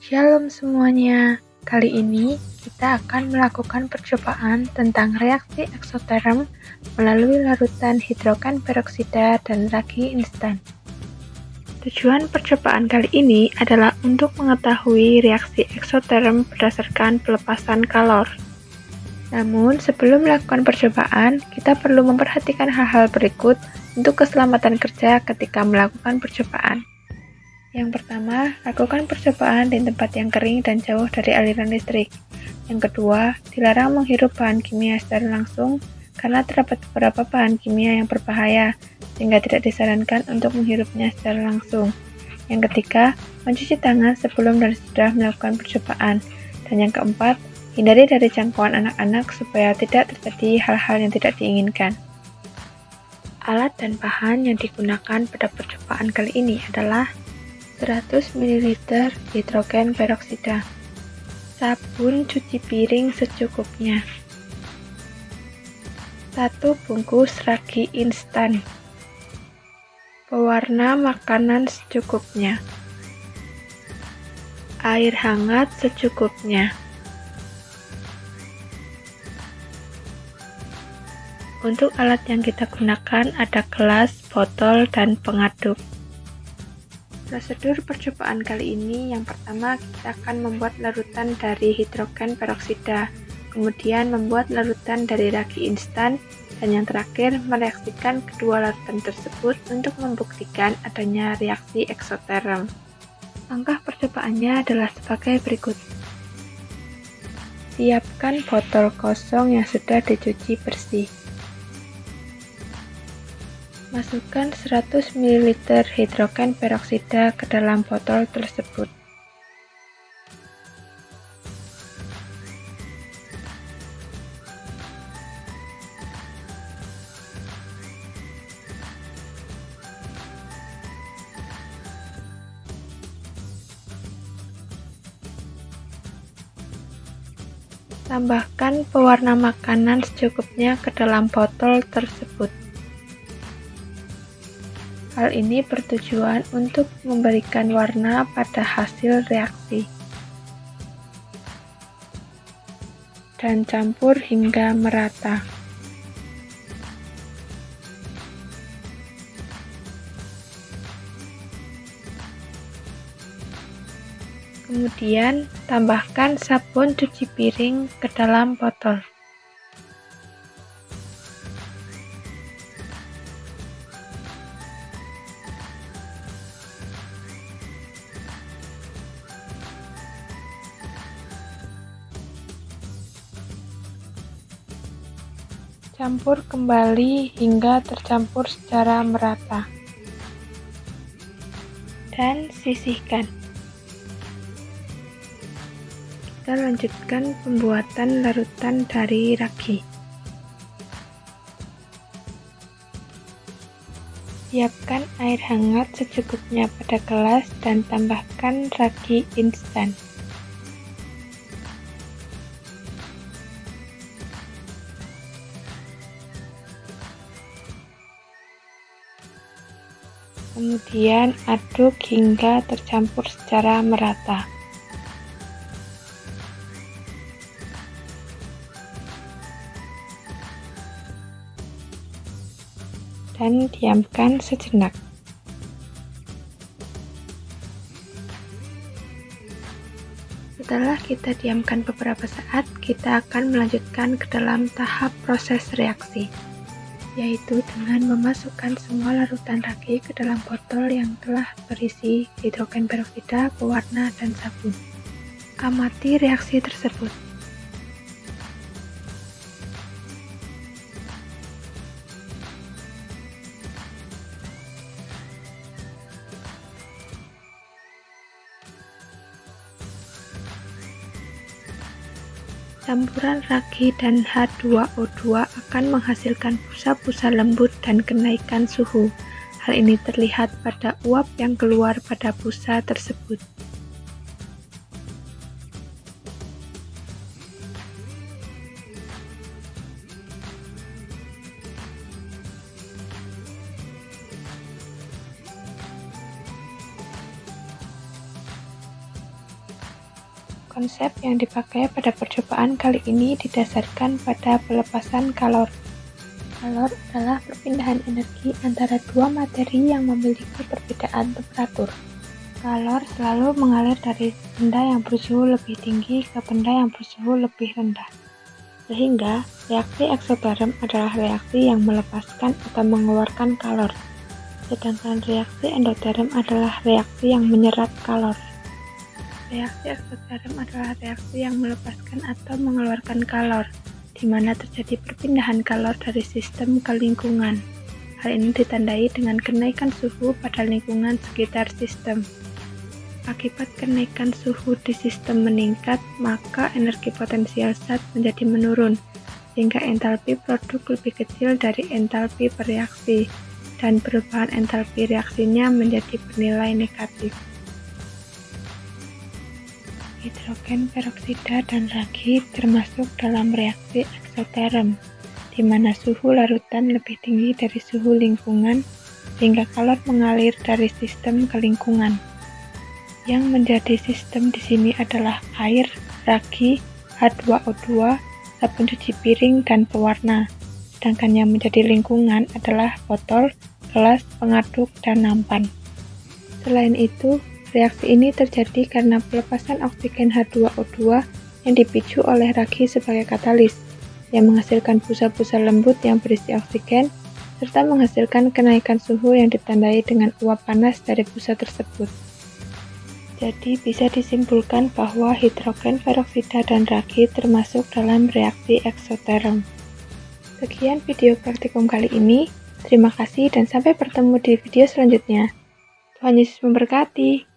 Shalom semuanya, kali ini kita akan melakukan percobaan tentang reaksi eksoterm melalui larutan hidrogen peroksida dan ragi instan. Tujuan percobaan kali ini adalah untuk mengetahui reaksi eksoterm berdasarkan pelepasan kalor. Namun sebelum melakukan percobaan, kita perlu memperhatikan hal-hal berikut untuk keselamatan kerja ketika melakukan percobaan. Yang pertama, lakukan percobaan di tempat yang kering dan jauh dari aliran listrik. Yang kedua, dilarang menghirup bahan kimia secara langsung karena terdapat beberapa bahan kimia yang berbahaya, sehingga tidak disarankan untuk menghirupnya secara langsung. Yang ketiga, mencuci tangan sebelum dan sesudah melakukan percobaan. Dan yang keempat, hindari dari jangkauan anak-anak supaya tidak terjadi hal-hal yang tidak diinginkan. Alat dan bahan yang digunakan pada percobaan kali ini adalah 100 ml hidrogen peroksida, sabun cuci piring secukupnya, 1 bungkus ragi instan, pewarna makanan secukupnya, air hangat secukupnya. Untuk alat yang kita gunakan ada gelas, botol, dan pengaduk. Prosedur percobaan kali ini, yang pertama kita akan membuat larutan dari hidrogen peroksida, kemudian membuat larutan dari ragi instan, dan yang terakhir mereaksikan kedua larutan tersebut untuk membuktikan adanya reaksi eksoterm. Langkah percobaannya adalah sebagai berikut. Siapkan botol kosong yang sudah dicuci bersih. Masukkan 100 ml hidrogen peroksida ke dalam botol tersebut. Tambahkan pewarna makanan secukupnya ke dalam botol tersebut. Hal ini bertujuan untuk memberikan warna pada hasil reaksi. Dan campur hingga merata. Kemudian, tambahkan sabun cuci piring ke dalam botol. Campur kembali hingga tercampur secara merata. Dan sisihkan. Kita lanjutkan pembuatan larutan dari ragi. Siapkan air hangat secukupnya pada gelas dan tambahkan ragi instan. Kemudian aduk hingga tercampur secara merata. Dan diamkan sejenak. Setelah kita diamkan beberapa saat, kita akan melanjutkan ke dalam tahap proses reaksi, yaitu dengan memasukkan semua larutan ragi ke dalam botol yang telah berisi hidrogen peroksida, pewarna, dan sabun. Amati reaksi tersebut. Campuran ragi dan H2O2 akan menghasilkan busa-busa lembut dan kenaikan suhu. Hal ini terlihat pada uap yang keluar pada busa tersebut. Konsep yang dipakai pada percobaan kali ini didasarkan pada pelepasan kalor. Kalor adalah perpindahan energi antara dua materi yang memiliki perbedaan temperatur. Kalor selalu mengalir dari benda yang bersuhu lebih tinggi ke benda yang bersuhu lebih rendah. Sehingga, reaksi eksoterm adalah reaksi yang melepaskan atau mengeluarkan kalor. Sedangkan reaksi endoterm adalah reaksi yang menyerap kalor. Reaksi eksoterm adalah reaksi yang melepaskan atau mengeluarkan kalor, di mana terjadi perpindahan kalor dari sistem ke lingkungan. Hal ini ditandai dengan kenaikan suhu pada lingkungan sekitar sistem. Akibat kenaikan suhu di sistem meningkat, maka energi potensial zat menjadi menurun, sehingga entalpi produk lebih kecil dari entalpi bereaksi, dan perubahan entalpi reaksinya menjadi bernilai negatif. Hidrogen peroksida dan ragi termasuk dalam reaksi eksoterm, di mana suhu larutan lebih tinggi dari suhu lingkungan, sehingga kalor mengalir dari sistem ke lingkungan. Yang menjadi sistem di sini adalah air, ragi, H2O2, sabun cuci piring, dan pewarna. Sedangkan yang menjadi lingkungan adalah botol, gelas, pengaduk, dan nampan. Selain itu, reaksi ini terjadi karena pelepasan oksigen H2O2 yang dipicu oleh ragi sebagai katalis, yang menghasilkan busa-busa lembut yang berisi oksigen, serta menghasilkan kenaikan suhu yang ditandai dengan uap panas dari busa tersebut. Jadi bisa disimpulkan bahwa hidrogen peroksida dan ragi termasuk dalam reaksi eksoterm. Sekian video praktikum kali ini, terima kasih dan sampai bertemu di video selanjutnya. Tuhan Yesus memberkati.